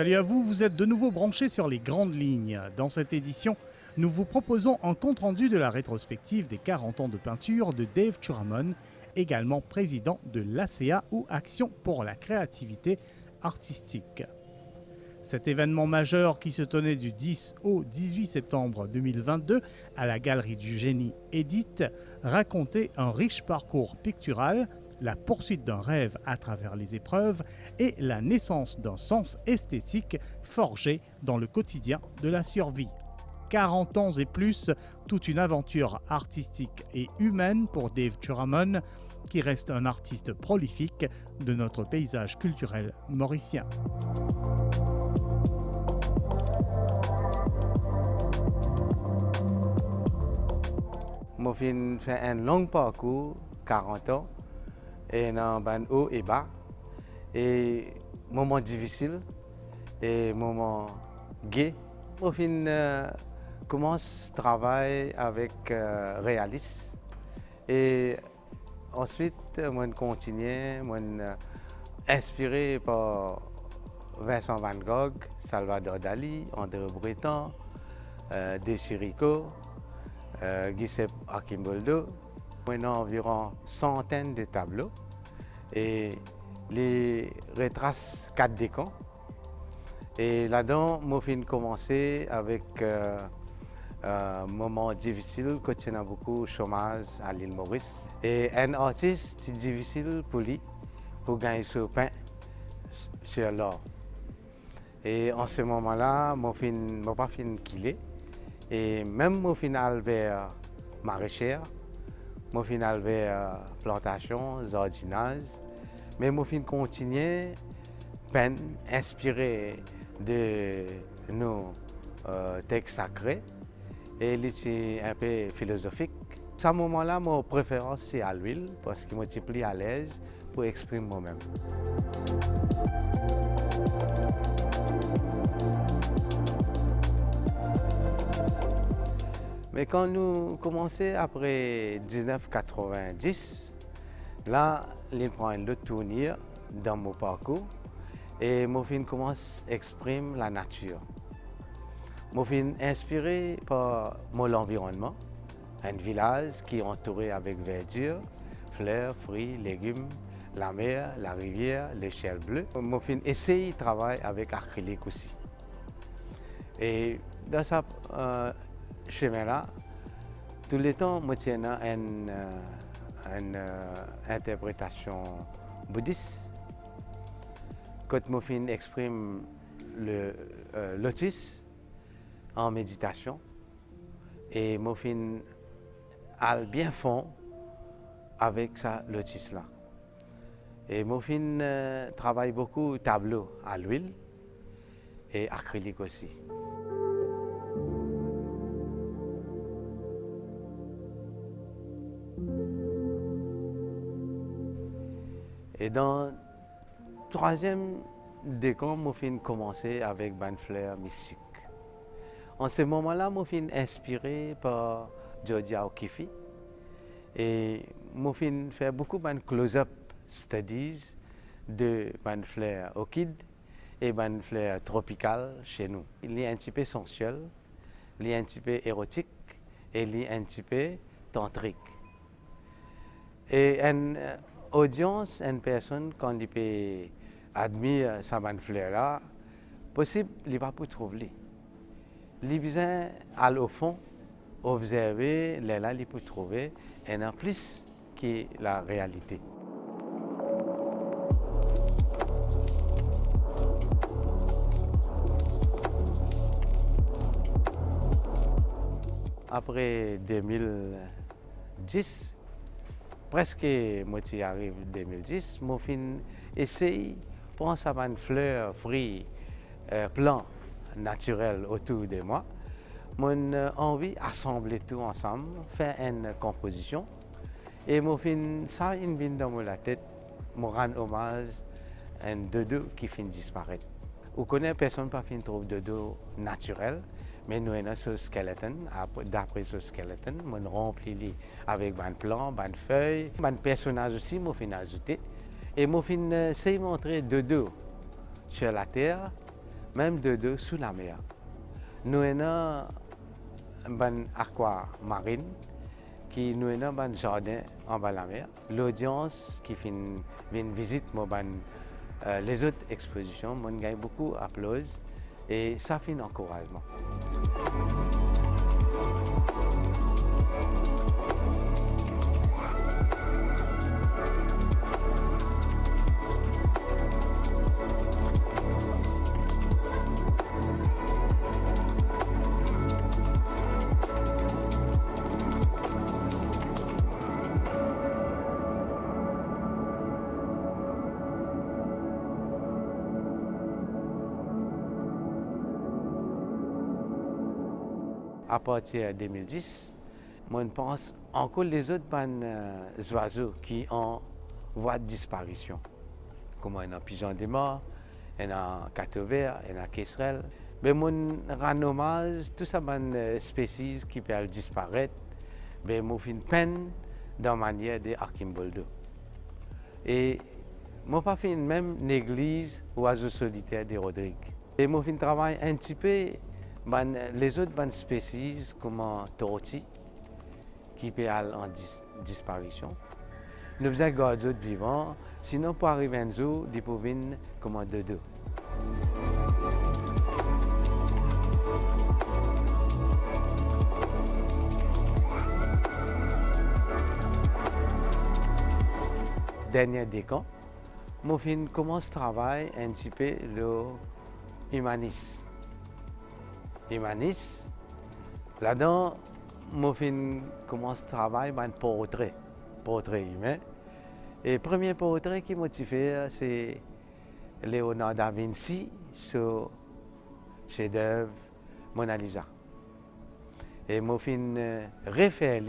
Salut à vous, vous êtes de nouveau branchés sur les grandes lignes. Dans cette édition, nous vous proposons un compte-rendu de la rétrospective des 40 ans de peinture de Dave Churamon, également président de l'ACA ou Action pour la créativité artistique. Cet événement majeur qui se tenait du 10 au 18 septembre 2022 à la Galerie du Génie Edith racontait un riche parcours pictural, la poursuite d'un rêve à travers les épreuves et la naissance d'un sens esthétique forgé dans le quotidien de la survie. 40 ans et plus, toute une aventure artistique et humaine pour Dave Churamon, qui reste un artiste prolifique de notre paysage culturel mauricien. Moi, j'ai fait un long parcours, 40 ans, et dans un haut et bas, et moments difficiles, et moments gais. Moi, commence travail avec réaliste, et ensuite, moi, continue, moi, inspiré par Vincent Van Gogh, Salvador Dali, André Breton, De Chirico, Giuseppe Archimboldo. On a environ centaines de tableaux et les retrace 4 décors. Et là-dedans, moi, j'ai commencé avec un moment difficile quand il y a beaucoup de chômage à l'île Maurice. Et un artiste, c'est difficile pour lui, pour gagner son pain sur l'or. Et en ce moment-là, moi, je n'ai pas fini de killer. Et même au final vers maraîchère, au final vers plantation, jardinage, mais au final continuer peine inspiré de nos textes sacrés et c'est un peu philosophique. À ce moment-là, mon préférence c'est à l'huile parce qu'il me tient plus à l'aise pour exprimer moi-même. Mais quand nous commençons après 1990, là, il prend un autre tournure dans mon parcours et mon film commence à exprimer la nature. Mon film inspiré par mon environnement, un village qui est entouré avec verdure, fleurs, fruits, légumes, la mer, la rivière, le ciel bleu. Mon film essaye de travailler avec acrylique aussi. Et dans ça, chemin-là, tout le temps, moi, tiens une interprétation bouddhiste. Quand mon film exprime le lotus en méditation, et mon film a bien fond avec ça lotus-là. Et mon film travaille beaucoup tableau à l'huile et acrylique aussi. Et dans le troisième décor, mon film commençait avec une fleur mystique. En ce moment-là, mon film inspiré par Georgia O'Keeffe. Et mon film fait beaucoup de close-up studies de fleurs orchides et fleurs tropicales chez nous. Il est un petit peu sensuel, il est un petit peu érotique et il est un petit peu tantrique. Et audience, une personne, quand il peut admirer sa fleur-là, possible, il ne va pas trouver. Il a besoin d'aller au fond, observer, là, il peut trouver, et en plus que la réalité. Après 2010, presque moitié arrive 2010, mon film essaye de prendre sa fleur, fruits, plants naturels autour de moi. Mon envie assembler tout ensemble, faire une composition. Et mon film, ça, il vient dans la tête, me rend hommage à un dodo qui finit disparaître. Vous connaissez personne pas fin trouve dodo naturel. Mais nous avons ce skeleton, d'après ce skeleton, on remplit avec des plants, des feuilles, des personnages aussi, moi fin ajouté. Et moi fin c'est montrer dodo sur la terre, même de dos sous la mer. Nous avons un aquamarine qui nous avons un jardin en bas de la mer. L'audience qui vient visite les autres expositions, on gagne beaucoup d'applaudissements et ça fait un encouragement. À partir de 2010, moi, je pense encore les autres oiseaux qui ont voie de disparition. Comme il y a un pigeon des morts, il y a un cateau vert, il y a un quesserelle. Mais moi, je rends hommage à toutes ces espèces qui peuvent disparaître. Mais moi, je fais une peine dans la manière de Archimboldo. Et moi, je fais même une église oiseaux solitaires de Rodrigue. Et moi, je fais un travail un petit peu. Les autres espèces comme Toroti, qui peuvent aller en disparition, nous devons garder d'autres vivants, sinon pour arriver à un jour, ils peuvent venir comme dodo. Dernier décan, moi commence à travailler un petit peu le humanisme. Humaniste. Là-dedans, je commence à travailler sur un portrait humain. Et le premier portrait qui m'a fait, c'est Léonard da Vinci sur le chef-d'œuvre Mona Lisa. Et je réfère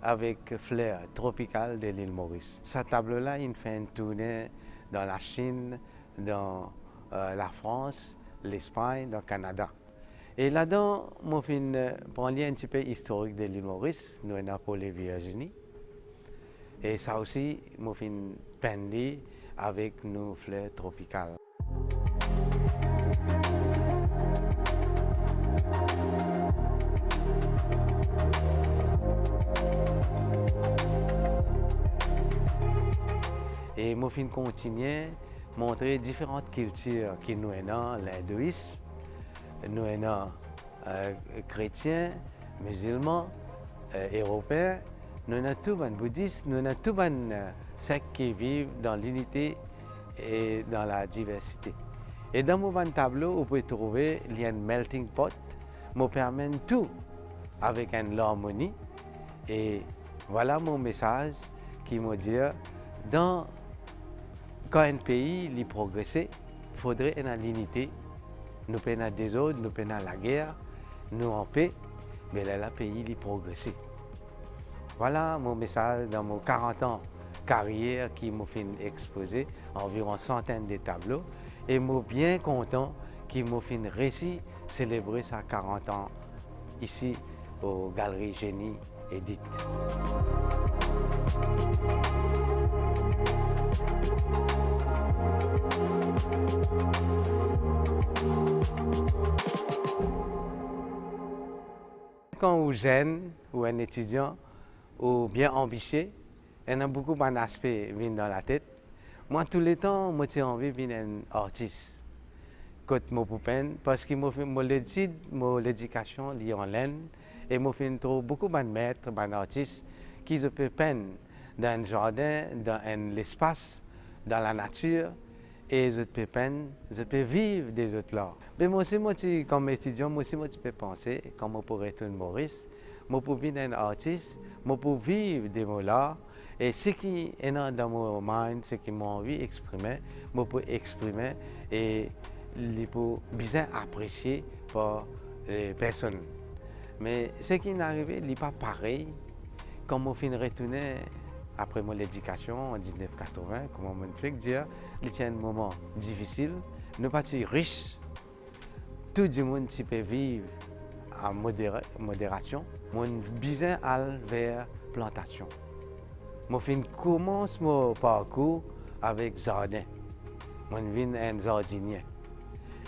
avec fleurs tropicales de l'île Maurice. Cette table-là, il fait une tournée dans la Chine, dans la France, l'Espagne, dans le Canada. Et là-dedans, je prends un petit peu historique de l'île Maurice, nous sommes pour les Virginie. Et ça aussi, je fais une peine avec nos fleurs tropicales. Et je continue à montrer différentes cultures qui nous ont l'hindouisme. Nous sommes chrétiens, musulmans, européens, nous sommes tous bouddhistes, nous sommes tous sectes qui vivent dans l'unité et dans la diversité. Et dans mon tableau, vous pouvez trouver un melting pot qui permet tout avec une harmonie. Et voilà mon message qui me dit quand un pays progresse, il faudrait une l'unité. Nous peinons des autres, nous peinons la guerre, nous en paix, mais là, le pays il progresse. Voilà mon message dans mon 40 ans de carrière qui m'a fait exposer environ centaines de tableaux. Et je suis bien content qu'il m'a fait réussi célébrer sa 40 ans ici aux Galeries Génie Edith. Quand on est jeune ou un étudiant ou bien ambitieux, il y a beaucoup d'aspects qui viennent dans la tête. Moi, tout le temps, j'ai envie d'être un artiste. Quand je peine, parce que l'éducation liée en laine, et je trouve beaucoup de maîtres, d'artistes qui peuvent peindre dans un jardin, dans l'espace, dans la nature. Et je peux vivre des autres là. Mais moi aussi, comme étudiant, je peux penser comment je pourrais être un Maurice, je peux devenir un artiste, je peux vivre des mots là. Et ce qui est dans mon mind, ce qui m'a envie d'exprimer, je peux exprimer et je peux bien apprécier par les personnes. Mais ce qui est arrivé, ce n'est pas pareil. Quand je retourne après mon éducation en 1980, comme on me fait dire, c'était un moment difficile. Nous pas riches, tout le monde peut vivre en modération. Mon besoin aller vers plantation. Je commence mon parcours avec jardin. Je suis un jardinier.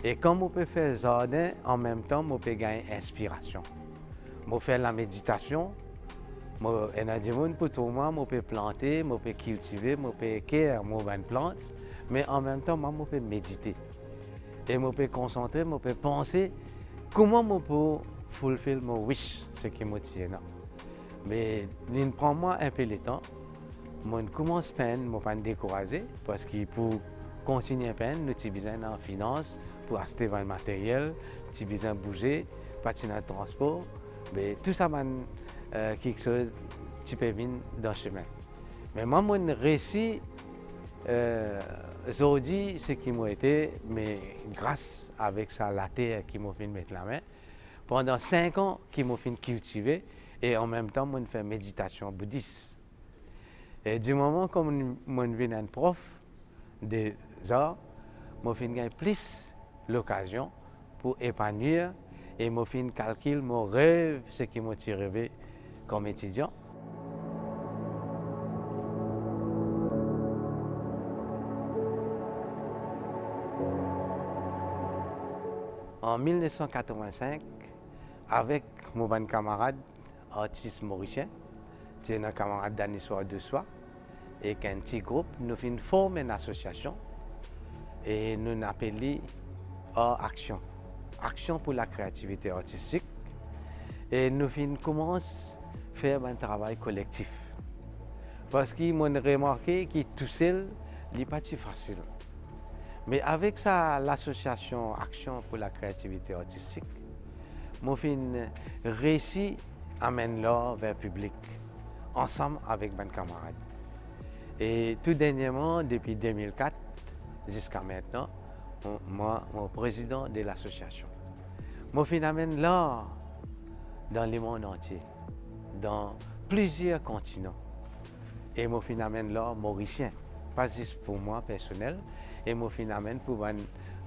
Et quand je peux faire jardin, en même temps, je peux gagner inspiration. Je fais la méditation. Il y a des gens pour tout moi, je peux planter, je peux cultiver, je peux care mes plantes, mais en même temps, je peux méditer. Et je peux concentrer, je peux penser comment je peux fulfill mon wish, ce qui me tient. Mais il prend moi un peu de temps. Je commence à peine, je ne suis pas découragé, parce que pour continuer à peine, nous avons besoin de finance pour acheter du matériel, nous avons besoin de bouger, partir dans le transport. Mais tout ça, c'est quelque chose qui peut venir dans le chemin. Mais moi, j'ai réussi aujourd'hui ce qui m'a été, mais grâce avec ça, la terre qui m'a fait mettre la main. Pendant 5 ans, qui m'a fait cultiver et en même temps, j'ai fait méditation bouddhiste. Et du moment que je suis un prof des arts, je fait gagner plus l'occasion pour épanouir et je fait calculer mon rêve, ce qui m'a tiré comme étudiant. En 1985, avec mon bon camarade, artiste mauricien, c'est un camarade d'Anissoir de Soi, et qu'un petit groupe, nous avons formé une association et nous l'avons appelée Art Action. Action pour la créativité artistique. Et nous avons commencé à faire un travail collectif. Parce qu'ils m'ont remarqué que tout seul, ce n'est pas si facile. Mais avec ça, l'association Action pour la créativité artistique, nous avons réussi à mener l'art vers le public, ensemble avec mes camarades. Et tout dernièrement, depuis 2004 jusqu'à maintenant, moi, je suis président de l'association. Je amène l'art dans le monde entier, dans plusieurs continents. Et je amène l'art mauricien, pas juste pour moi personnel, et je amène pour mes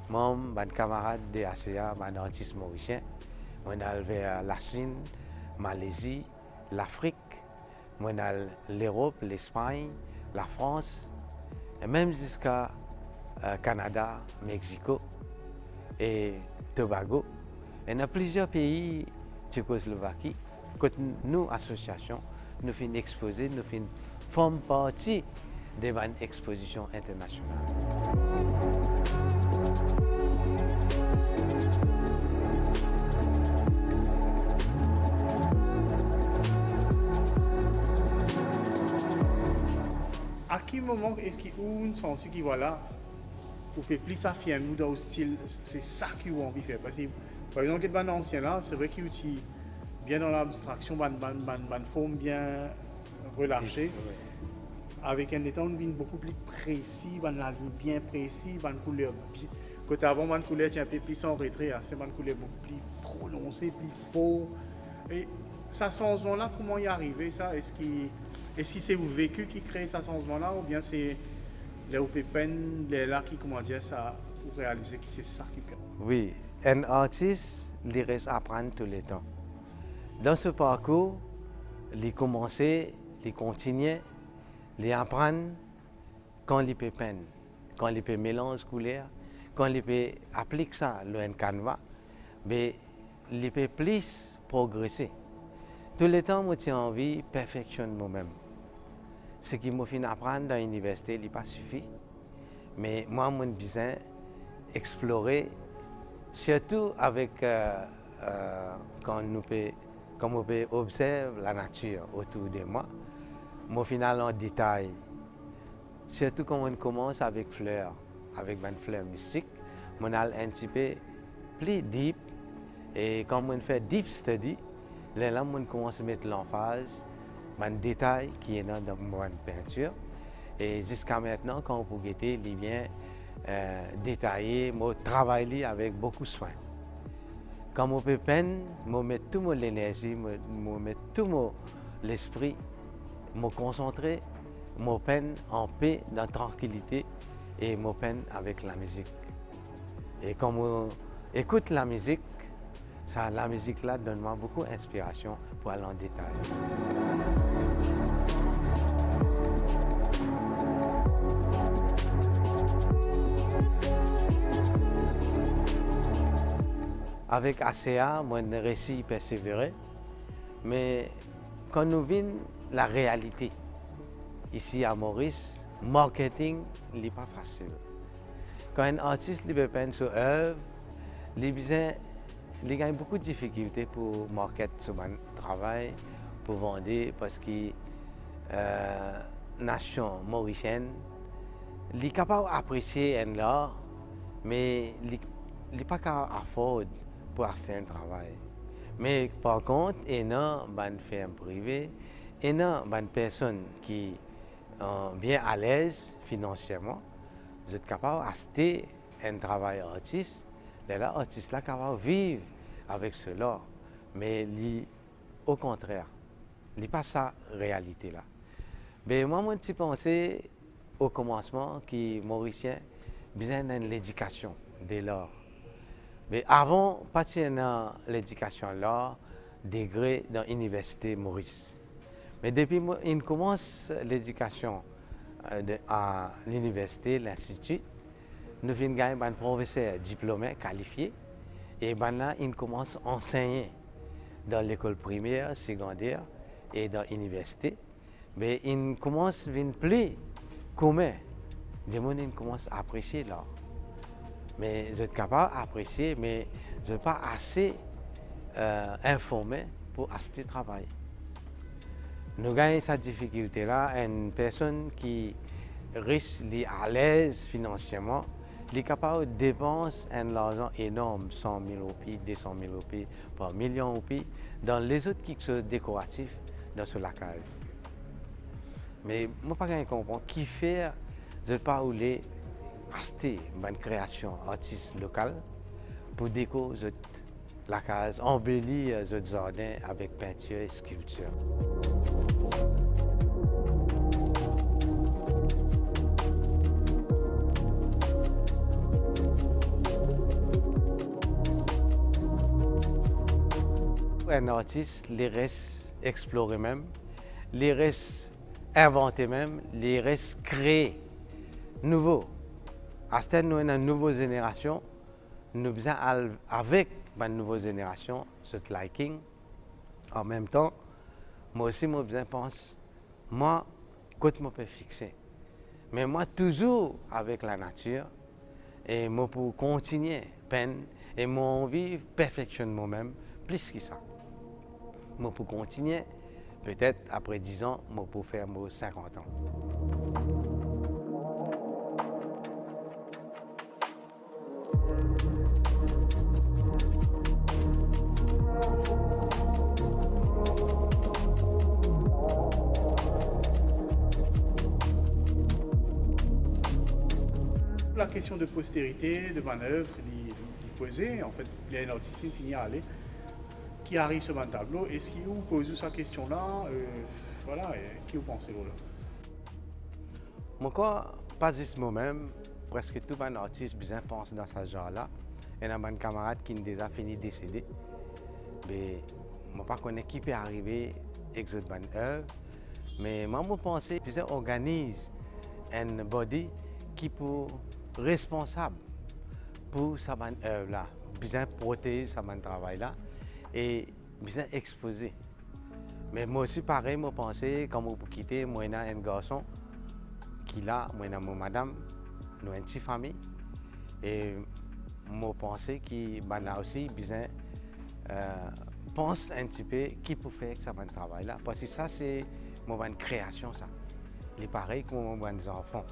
membres, mes camarades de l'ACA, mes artistes mauriciens. Je vais vers la Chine, Malaisie, l'Afrique, l'Europe, l'Espagne, la France, et même jusqu'à Canada, Mexico et Tobago. Et dans plusieurs pays, Tchécoslovaquie, que nous, associations, nous faisons exposer, nous formons partie des expositions internationales. À quel moment est-ce qu'il y a une sens qui voilà, ou peut plus s'affirmer ou dans le style, c'est ça qu'ils ont envie de faire. Parce que, par exemple, les anciens là, c'est vrai qu'ils utilisent bien dans l'abstraction, une forme bien relâchée, avec un état beaucoup plus précis, la ligne bien précise, une couleur bien. Quand avant, une couleur était un peu plus en retrait, c'est une couleur beaucoup plus prononcée, plus fort. Et ça changement-là, comment y arriver ça? Est-ce que c'est vous vécu qui crée ce changement-là ou bien c'est les OPPN, les là qui, comment dire, ça, pour réaliser que c'est ça qui permet? Oui, un artiste, il reste à apprendre tout le temps. Dans ce parcours, il commence, il continue, il apprend quand il peut peindre, quand il peut mélanger couleurs, quand il peut appliquer ça sur un canevas, mais il peut plus progresser. Tout le temps, moi, j'ai envie de perfectionner moi-même. Ce qui m'a fait apprendre dans l'université, il n'est pas suffit. Mais moi, j'ai besoin d'explorer, surtout avec quand on peut observer la nature autour de moi. Au final, en détail, surtout quand on commence avec fleurs, avec une fleur mystique, on a un petit peu plus deep. Et quand on fait deep study, là, on commence à mettre l'emphase dans un détail qui est dans ma peinture. Et jusqu'à maintenant, quand on peut guetter, il est bien détaillé, on travaille avec beaucoup de soin. Quand on peut peindre, on met toute mon énergie, on met tout mon l'esprit, me concentrer, me peindre en paix, dans la tranquillité et me peindre avec la musique. Et quand on écoute la musique, ça, la musique là donne-moi beaucoup d'inspiration pour aller en détail. Avec ACA, moi, j'ai réussi à persévérer. Mais quand nous vîmes la réalité, ici à Maurice, marketing n'est pas facile. Quand un artiste peint sur œuvre, il gagne beaucoup de difficultés pour marketer son travail, pour vendre, parce que la nation mauricienne est capable d'apprécier un art, mais il n'est pas capable d'afford pour acheter un travail. Mais par contre, il y a une firme privée, il y a une personne qui est bien à l'aise financièrement, vous êtes capable d'acheter un travail artiste, l'artiste est capable de vivre avec cela. Mais au contraire, ce n'est pas ça la réalité là. Mais moi, je pensais au commencement que les Mauriciens besoin de l'éducation de l'art. Mais avant, pas de l'éducation de l'art, degré dans l'université Maurice. Mais depuis qu'il commence l'éducation à l'université, l'institut, nous avons gagné un professeur diplômé, qualifié, et là, il commence à enseigner dans l'école primaire, secondaire et dans l'université. Mais il commence à venir plus commun. Des gens commencent à apprécier l'art. Mais je suis capable d'apprécier, mais je ne suis pas assez informé pour acheter travail. Nous gagnons cette difficulté-là, une personne qui risque à l'aise financièrement, est capable de dépenser un argent énorme, 100 000 roupies, 200 000 roupies, par million de roupies, dans les autres qui sont décoratifs dans ce lacage. Mais moi, je ne comprends pas qui fait, je ne sais pas où les acheter une création artiste locale pour décorer la case, embellir le jardin avec peinture et sculpture. Un artiste, il reste explorer même, il reste inventer même, il reste créer nouveau. À ce nous avons une nouvelle génération, nous avons avec une nouvelle génération, ce liking. En même temps, moi aussi, je pense, moi, quand je peux fixer. Mais moi, toujours avec la nature, et moi, pour continuer à peindre, et moi, envie de perfectionner moi-même, plus que ça. Moi, pour continuer, peut-être après 10 ans, moi, pour faire 50 ans. La question de postérité, de manœuvre, il posait, en fait, il y a un artiste qui finit à aller, qui arrive sur un tableau, est-ce qu'il vous pose cette question-là, voilà, et qui vous pensez là? Moi, pas juste moi-même, presque tout un artiste bien pense dans ce genre-là. Il y a un camarade qui a déjà fini de décéder. Mais je ne sais pas qui peut arriver avec cette œuvre. Mais moi, je pense que je organise un body qui est responsable pour cette œuvre-là, bien protéger ce travail-là et bien exposer. Mais moi aussi, pareil, je pense que quand je quitter, moi, j'ai un garçon qui là, moi, j'ai ma madame, nous avons une petite famille. Et je pense qu'il a aussi besoin pense un petit peu qui peut faire ce travail-là. Parce que ça, c'est une création, ça. Il est pareil que mon enfants.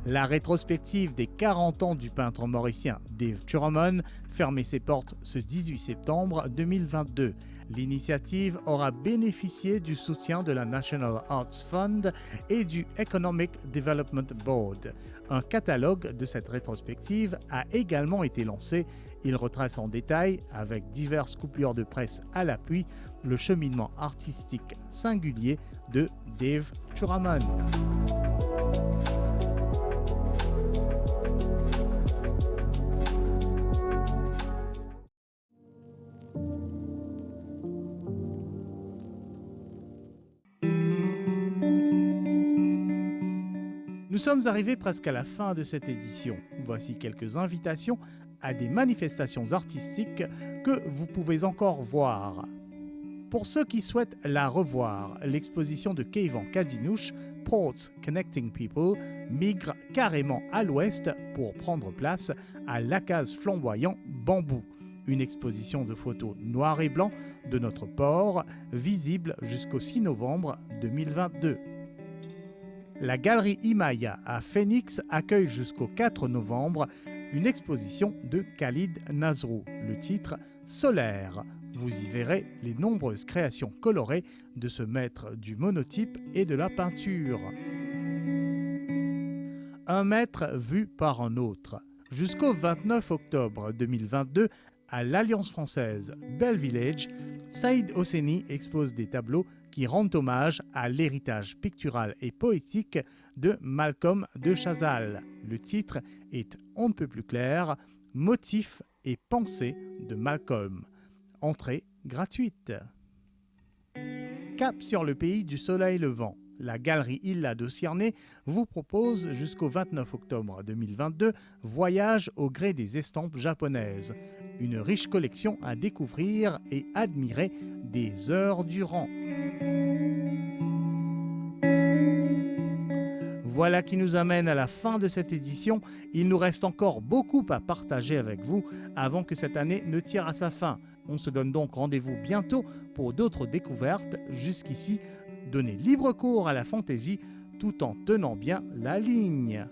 La rétrospective des 40 ans du peintre mauricien Dave Churamon fermait ses portes ce 18 septembre 2022. L'initiative aura bénéficié du soutien de la National Arts Fund et du Economic Development Board. Un catalogue de cette rétrospective a également été lancé. Il retrace en détail, avec diverses coupures de presse à l'appui, le cheminement artistique singulier de Dave Churamon. Nous Nous sommes arrivés presque à la fin de cette édition. Voici quelques invitations à des manifestations artistiques que vous pouvez encore voir. Pour ceux qui souhaitent la revoir, l'exposition de Keivan Kadinouche, Ports Connecting People, migre carrément à l'ouest pour prendre place à l'Akaz flamboyant Bambou, une exposition de photos noir et blanc de notre port, visible jusqu'au 6 novembre 2022. La galerie Imaya à Phoenix accueille jusqu'au 4 novembre une exposition de Khalid Nazrou, le titre « Solaire ». Vous y verrez les nombreuses créations colorées de ce maître du monotype et de la peinture. Un maître vu par un autre. Jusqu'au 29 octobre 2022, à l'Alliance française Bell Village, Saïd Hosseini expose des tableaux qui rendent hommage à l'héritage pictural et poétique de Malcolm de Chazal. Le titre est on ne peut plus clair, motifs et pensées de Malcolm. Entrée gratuite. Cap sur le pays du soleil levant. La galerie Illa de Cierné vous propose jusqu'au 29 octobre 2022 Voyage au gré des estampes japonaises. Une riche collection à découvrir et admirer des heures durant. Voilà qui nous amène à la fin de cette édition. Il nous reste encore beaucoup à partager avec vous avant que cette année ne tire à sa fin. On se donne donc rendez-vous bientôt pour d'autres découvertes. Jusqu'ici, donnez libre cours à la fantaisie tout en tenant bien la ligne.